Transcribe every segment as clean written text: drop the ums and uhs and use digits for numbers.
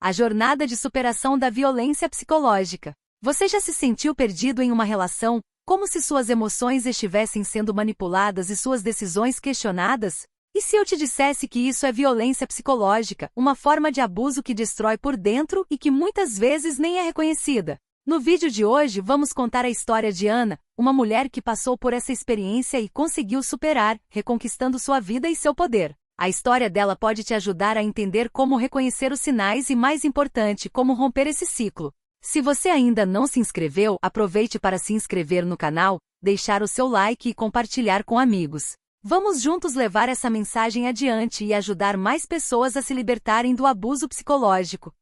A jornada de superação da violência psicológica. Você já se sentiu perdido em uma relação, como se suas emoções estivessem sendo manipuladas e suas decisões questionadas? E se eu te dissesse que isso é violência psicológica, uma forma de abuso que destrói por dentro e que muitas vezes nem é reconhecida? No vídeo de hoje vamos contar a história de Ana, uma mulher que passou por essa experiência e conseguiu superar, reconquistando sua vida e seu poder. A história dela pode te ajudar a entender como reconhecer os sinais e, mais importante, como romper esse ciclo. Se você ainda não se inscreveu, aproveite para se inscrever no canal, deixar o seu like e compartilhar com amigos. Vamos juntos levar essa mensagem adiante e ajudar mais pessoas a se libertarem do abuso psicológico.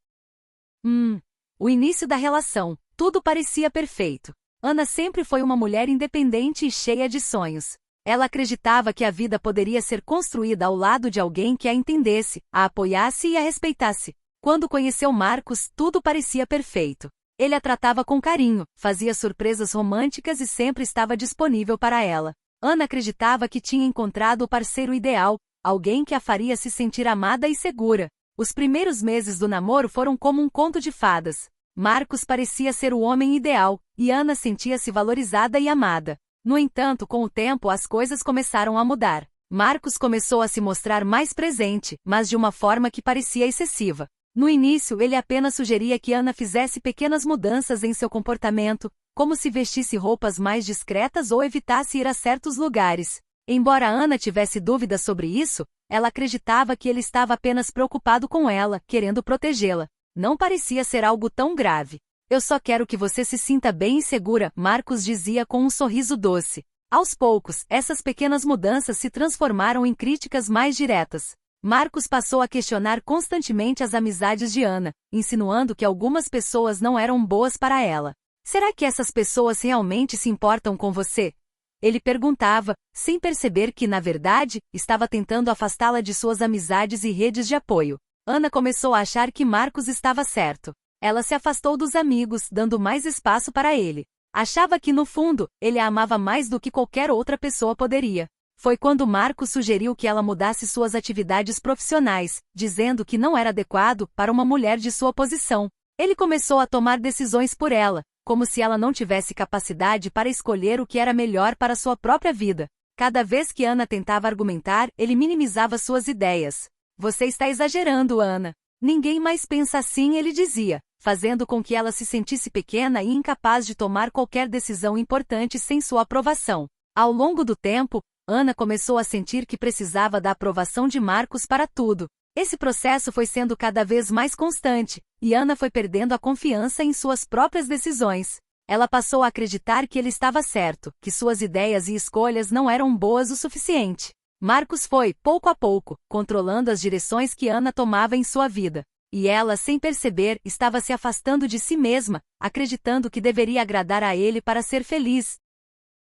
O início da relação. Tudo parecia perfeito. Ana sempre foi uma mulher independente e cheia de sonhos. Ela acreditava que a vida poderia ser construída ao lado de alguém que a entendesse, a apoiasse e a respeitasse. Quando conheceu Marcos, tudo parecia perfeito. Ele a tratava com carinho, fazia surpresas românticas e sempre estava disponível para ela. Ana acreditava que tinha encontrado o parceiro ideal, alguém que a faria se sentir amada e segura. Os primeiros meses do namoro foram como um conto de fadas. Marcos parecia ser o homem ideal, e Ana sentia-se valorizada e amada. No entanto, com o tempo as coisas começaram a mudar. Marcos começou a se mostrar mais presente, mas de uma forma que parecia excessiva. No início, ele apenas sugeria que Ana fizesse pequenas mudanças em seu comportamento, como se vestisse roupas mais discretas ou evitasse ir a certos lugares. Embora Ana tivesse dúvidas sobre isso, ela acreditava que ele estava apenas preocupado com ela, querendo protegê-la. Não parecia ser algo tão grave. Eu só quero que você se sinta bem e segura, Marcos dizia com um sorriso doce. Aos poucos, essas pequenas mudanças se transformaram em críticas mais diretas. Marcos passou a questionar constantemente as amizades de Ana, insinuando que algumas pessoas não eram boas para ela. Será que essas pessoas realmente se importam com você? Ele perguntava, sem perceber que, na verdade, estava tentando afastá-la de suas amizades e redes de apoio. Ana começou a achar que Marcos estava certo. Ela se afastou dos amigos, dando mais espaço para ele. Achava que, no fundo, ele a amava mais do que qualquer outra pessoa poderia. Foi quando Marcos sugeriu que ela mudasse suas atividades profissionais, dizendo que não era adequado para uma mulher de sua posição. Ele começou a tomar decisões por ela, como se ela não tivesse capacidade para escolher o que era melhor para sua própria vida. Cada vez que Ana tentava argumentar, ele minimizava suas ideias. Você está exagerando, Ana. Ninguém mais pensa assim, ele dizia, fazendo com que ela se sentisse pequena e incapaz de tomar qualquer decisão importante sem sua aprovação. Ao longo do tempo, Ana começou a sentir que precisava da aprovação de Marcos para tudo. Esse processo foi sendo cada vez mais constante, e Ana foi perdendo a confiança em suas próprias decisões. Ela passou a acreditar que ele estava certo, que suas ideias e escolhas não eram boas o suficiente. Marcos foi, pouco a pouco, controlando as direções que Ana tomava em sua vida. E ela, sem perceber, estava se afastando de si mesma, acreditando que deveria agradar a ele para ser feliz.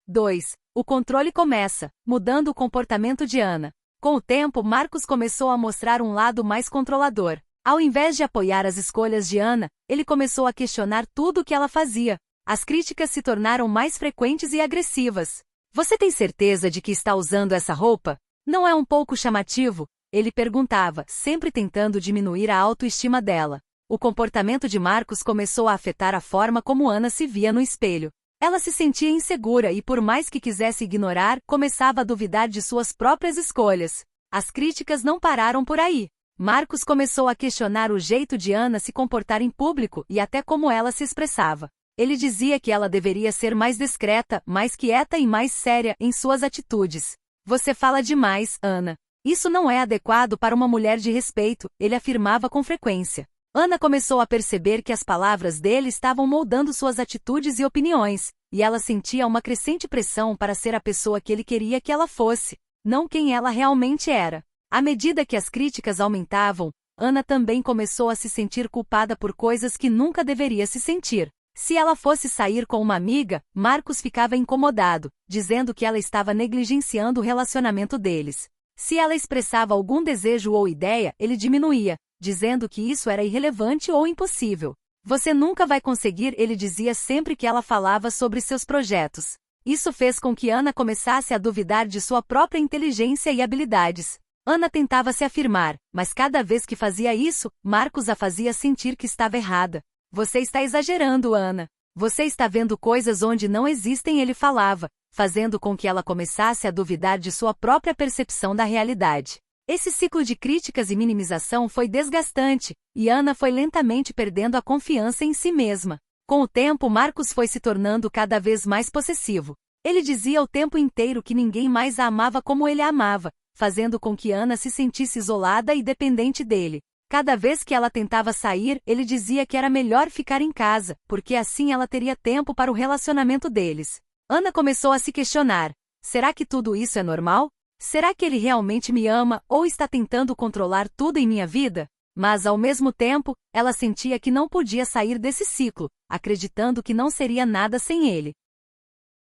2. O controle começa, mudando o comportamento de Ana. Com o tempo, Marcos começou a mostrar um lado mais controlador. Ao invés de apoiar as escolhas de Ana, ele começou a questionar tudo o que ela fazia. As críticas se tornaram mais frequentes e agressivas. Você tem certeza de que está usando essa roupa? Não é um pouco chamativo? Ele perguntava, sempre tentando diminuir a autoestima dela. O comportamento de Marcos começou a afetar a forma como Ana se via no espelho. Ela se sentia insegura e, por mais que quisesse ignorar, começava a duvidar de suas próprias escolhas. As críticas não pararam por aí. Marcos começou a questionar o jeito de Ana se comportar em público e até como ela se expressava. Ele dizia que ela deveria ser mais discreta, mais quieta e mais séria em suas atitudes. Você fala demais, Ana. Isso não é adequado para uma mulher de respeito, ele afirmava com frequência. Ana começou a perceber que as palavras dele estavam moldando suas atitudes e opiniões, e ela sentia uma crescente pressão para ser a pessoa que ele queria que ela fosse, não quem ela realmente era. À medida que as críticas aumentavam, Ana também começou a se sentir culpada por coisas que nunca deveria se sentir. Se ela fosse sair com uma amiga, Marcos ficava incomodado, dizendo que ela estava negligenciando o relacionamento deles. Se ela expressava algum desejo ou ideia, ele diminuía, dizendo que isso era irrelevante ou impossível. Você nunca vai conseguir, ele dizia sempre que ela falava sobre seus projetos. Isso fez com que Ana começasse a duvidar de sua própria inteligência e habilidades. Ana tentava se afirmar, mas cada vez que fazia isso, Marcos a fazia sentir que estava errada. Você está exagerando, Ana. Você está vendo coisas onde não existem, ele falava, fazendo com que ela começasse a duvidar de sua própria percepção da realidade. Esse ciclo de críticas e minimização foi desgastante, e Ana foi lentamente perdendo a confiança em si mesma. Com o tempo, Marcos foi se tornando cada vez mais possessivo. Ele dizia o tempo inteiro que ninguém mais a amava como ele a amava, fazendo com que Ana se sentisse isolada e dependente dele. Cada vez que ela tentava sair, ele dizia que era melhor ficar em casa, porque assim ela teria tempo para o relacionamento deles. Ana começou a se questionar: será que tudo isso é normal? Será que ele realmente me ama ou está tentando controlar tudo em minha vida? Mas, ao mesmo tempo, ela sentia que não podia sair desse ciclo, acreditando que não seria nada sem ele.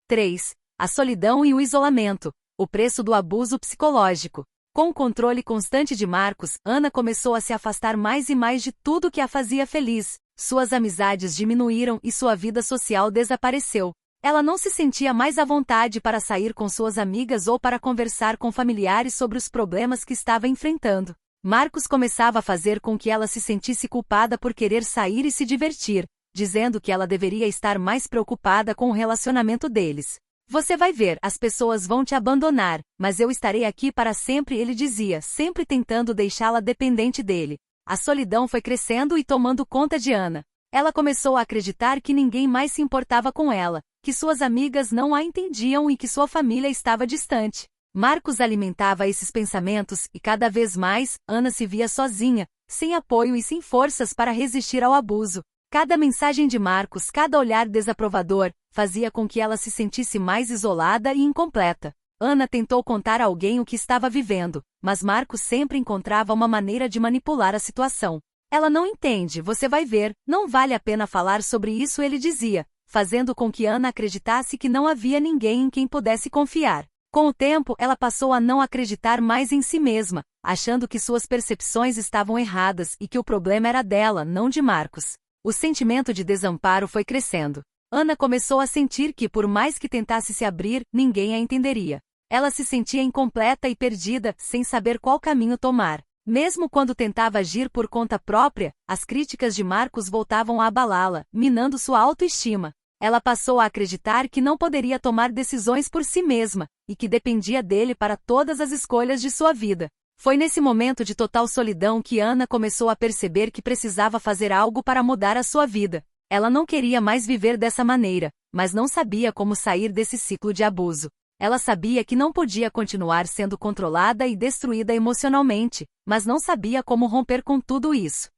3. A solidão e o isolamento. O preço do abuso psicológico. Com o controle constante de Marcos, Ana começou a se afastar mais e mais de tudo que a fazia feliz. Suas amizades diminuíram e sua vida social desapareceu. Ela não se sentia mais à vontade para sair com suas amigas ou para conversar com familiares sobre os problemas que estava enfrentando. Marcos começava a fazer com que ela se sentisse culpada por querer sair e se divertir, dizendo que ela deveria estar mais preocupada com o relacionamento deles. Você vai ver, as pessoas vão te abandonar, mas eu estarei aqui para sempre, ele dizia, sempre tentando deixá-la dependente dele. A solidão foi crescendo e tomando conta de Ana. Ela começou a acreditar que ninguém mais se importava com ela, que suas amigas não a entendiam e que sua família estava distante. Marcos alimentava esses pensamentos e cada vez mais, Ana se via sozinha, sem apoio e sem forças para resistir ao abuso. Cada mensagem de Marcos, cada olhar desaprovador, fazia com que ela se sentisse mais isolada e incompleta. Ana tentou contar a alguém o que estava vivendo, mas Marcos sempre encontrava uma maneira de manipular a situação. Ela não entende, você vai ver, não vale a pena falar sobre isso, ele dizia, fazendo com que Ana acreditasse que não havia ninguém em quem pudesse confiar. Com o tempo, ela passou a não acreditar mais em si mesma, achando que suas percepções estavam erradas e que o problema era dela, não de Marcos. O sentimento de desamparo foi crescendo. Ana começou a sentir que, por mais que tentasse se abrir, ninguém a entenderia. Ela se sentia incompleta e perdida, sem saber qual caminho tomar. Mesmo quando tentava agir por conta própria, as críticas de Marcos voltavam a abalá-la, minando sua autoestima. Ela passou a acreditar que não poderia tomar decisões por si mesma, e que dependia dele para todas as escolhas de sua vida. Foi nesse momento de total solidão que Ana começou a perceber que precisava fazer algo para mudar a sua vida. Ela não queria mais viver dessa maneira, mas não sabia como sair desse ciclo de abuso. Ela sabia que não podia continuar sendo controlada e destruída emocionalmente, mas não sabia como romper com tudo isso.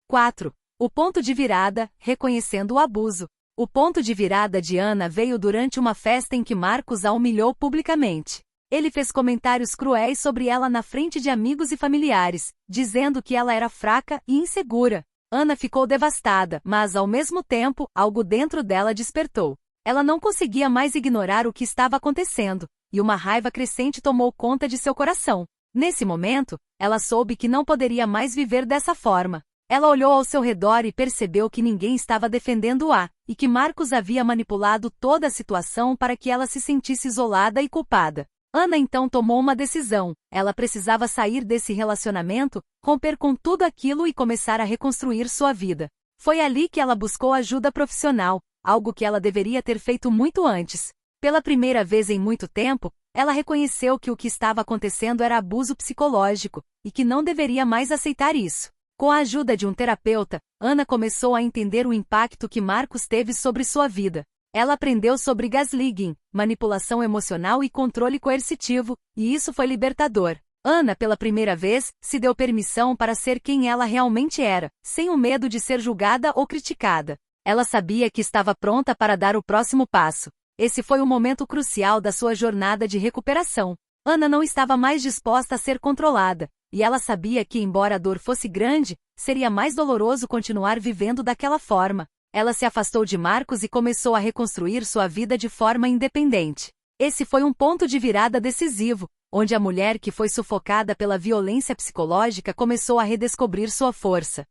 4. O ponto de virada, reconhecendo o abuso. O ponto de virada de Ana veio durante uma festa em que Marcos a humilhou publicamente. Ele fez comentários cruéis sobre ela na frente de amigos e familiares, dizendo que ela era fraca e insegura. Ana ficou devastada, mas, ao mesmo tempo, algo dentro dela despertou. Ela não conseguia mais ignorar o que estava acontecendo, e uma raiva crescente tomou conta de seu coração. Nesse momento, ela soube que não poderia mais viver dessa forma. Ela olhou ao seu redor e percebeu que ninguém estava defendendo-a, e que Marcos havia manipulado toda a situação para que ela se sentisse isolada e culpada. Ana então tomou uma decisão. Ela precisava sair desse relacionamento, romper com tudo aquilo e começar a reconstruir sua vida. Foi ali que ela buscou ajuda profissional, algo que ela deveria ter feito muito antes. Pela primeira vez em muito tempo, ela reconheceu que o que estava acontecendo era abuso psicológico, e que não deveria mais aceitar isso. Com a ajuda de um terapeuta, Ana começou a entender o impacto que Marcos teve sobre sua vida. Ela aprendeu sobre gaslighting, manipulação emocional e controle coercitivo, e isso foi libertador. Ana, pela primeira vez, se deu permissão para ser quem ela realmente era, sem o medo de ser julgada ou criticada. Ela sabia que estava pronta para dar o próximo passo. Esse foi o momento crucial da sua jornada de recuperação. Ana não estava mais disposta a ser controlada, e ela sabia que, embora a dor fosse grande, seria mais doloroso continuar vivendo daquela forma. Ela se afastou de Marcos e começou a reconstruir sua vida de forma independente. Esse foi um ponto de virada decisivo, onde a mulher que foi sufocada pela violência psicológica começou a redescobrir sua força.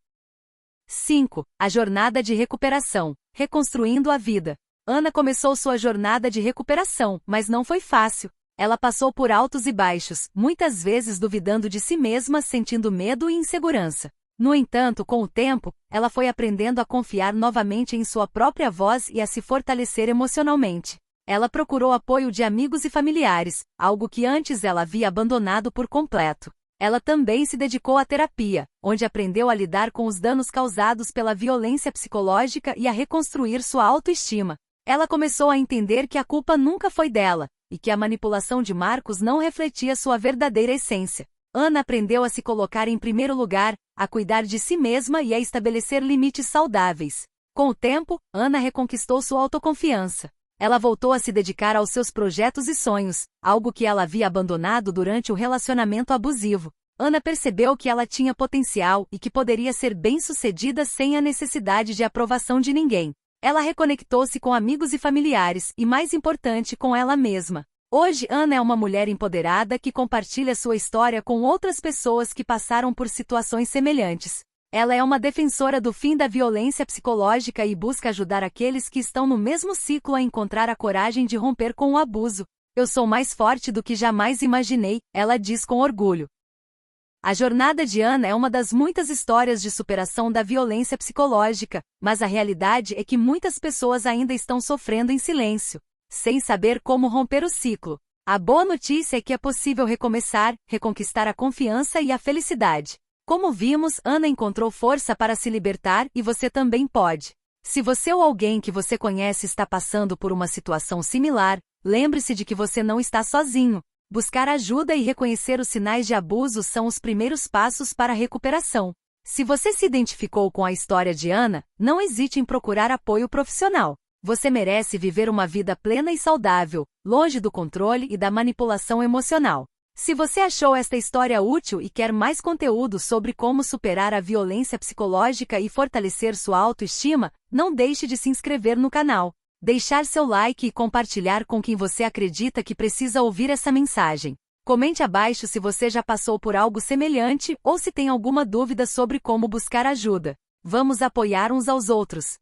5. A jornada de recuperação, reconstruindo a vida. Ana começou sua jornada de recuperação, mas não foi fácil. Ela passou por altos e baixos, muitas vezes duvidando de si mesma, sentindo medo e insegurança. No entanto, com o tempo, ela foi aprendendo a confiar novamente em sua própria voz e a se fortalecer emocionalmente. Ela procurou apoio de amigos e familiares, algo que antes ela havia abandonado por completo. Ela também se dedicou à terapia, onde aprendeu a lidar com os danos causados pela violência psicológica e a reconstruir sua autoestima. Ela começou a entender que a culpa nunca foi dela, e que a manipulação de Marcos não refletia sua verdadeira essência. Ana aprendeu a se colocar em primeiro lugar, a cuidar de si mesma e a estabelecer limites saudáveis. Com o tempo, Ana reconquistou sua autoconfiança. Ela voltou a se dedicar aos seus projetos e sonhos, algo que ela havia abandonado durante o relacionamento abusivo. Ana percebeu que ela tinha potencial e que poderia ser bem-sucedida sem a necessidade de aprovação de ninguém. Ela reconectou-se com amigos e familiares, e mais importante, com ela mesma. Hoje, Ana é uma mulher empoderada que compartilha sua história com outras pessoas que passaram por situações semelhantes. Ela é uma defensora do fim da violência psicológica e busca ajudar aqueles que estão no mesmo ciclo a encontrar a coragem de romper com o abuso. Eu sou mais forte do que jamais imaginei, ela diz com orgulho. A jornada de Ana é uma das muitas histórias de superação da violência psicológica, mas a realidade é que muitas pessoas ainda estão sofrendo em silêncio, sem saber como romper o ciclo. A boa notícia é que é possível recomeçar, reconquistar a confiança e a felicidade. Como vimos, Ana encontrou força para se libertar e você também pode. Se você ou alguém que você conhece está passando por uma situação similar, lembre-se de que você não está sozinho. Buscar ajuda e reconhecer os sinais de abuso são os primeiros passos para a recuperação. Se você se identificou com a história de Ana, não hesite em procurar apoio profissional. Você merece viver uma vida plena e saudável, longe do controle e da manipulação emocional. Se você achou esta história útil e quer mais conteúdo sobre como superar a violência psicológica e fortalecer sua autoestima, não deixe de se inscrever no canal, deixar seu like e compartilhar com quem você acredita que precisa ouvir essa mensagem. Comente abaixo se você já passou por algo semelhante ou se tem alguma dúvida sobre como buscar ajuda. Vamos apoiar uns aos outros.